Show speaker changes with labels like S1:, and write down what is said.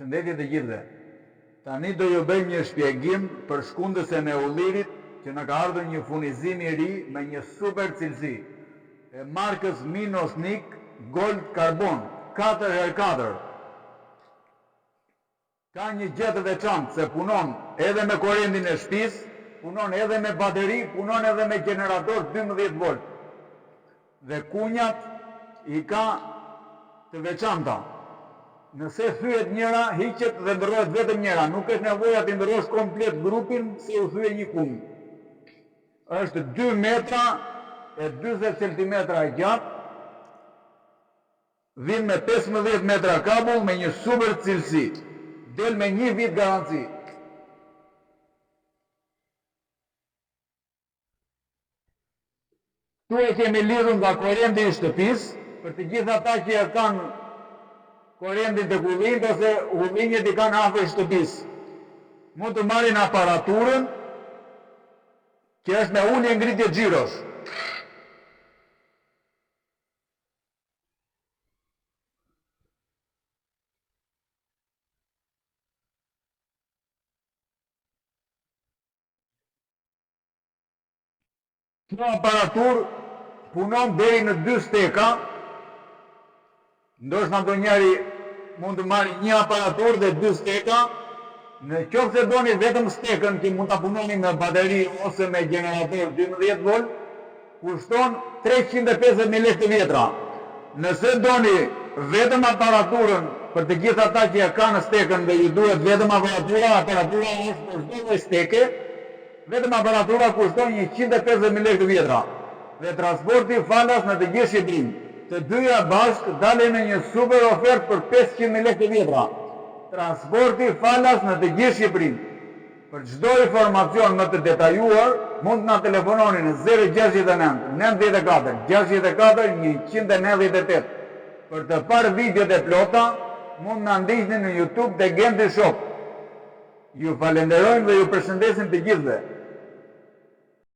S1: Shëndetje të gjithëve. Tani do ju bëj një shpjegim për shkundësen e ullirit që në ka ardhur një furnizim i ri me një super cilësi e markës Minosnik Gold Carbon 4x4. Ka një gjë të veçantë se punon edhe me korrentin e shtëpisë, punon edhe me bateri, punon edhe me generator 12 volt. Dhe kunjat i ka të veçanta. Nëse thyet njëra, hiqet dhe ndërrohet vetëm njëra. Nuk është nevoja të ndërrosh komplet grupin si u thyet një kunj. Është 2 metra e 40 cm e gjatë, vin me 15 metra kabull me një super cilësi. Del me 1 vit garanci. Tu e kemi lidhur nga korrenti i shtëpisë, për të gjithë ata që e kanë korrentin të kullinjt ose ullinjet i kanë afër shtëpisë. Mund të marrin aparaturën që është me ulje ngritje xhirosh. Kjo aparatur punon deri në 2 steka. Ndoshta ndonjëri mund të marrë një aparatur dhe 2 steka. Në qoftë se doni vetëm stekën që mund ta punoni me bateri ose me generator 12 volt, kushton 350.000 lekë të vjetra. Nëse doni vetëm aparaturën, për të gjithë ata që e kanë stekën dhe ju duhet vetëm aparatura është për çdo lloj steke, vetëm aparatura kushton 150.000 lekë të vjetra. Dhe transporti falas në të gjithë Shqipërinë. Të dyja bashkë dalin në një super ofertë për 500.000 lekë të vjetra. Transporti falas në të gjithë Shqipërinë. Për çdo informacion më të detajuar, mund na telefononi në 069 94 64 198. Për të parë videot e plota, mund na ndiqni në YouTube dhe Genti Shop. Ju falenderojmë dhe ju përshëndesim të gjithëve.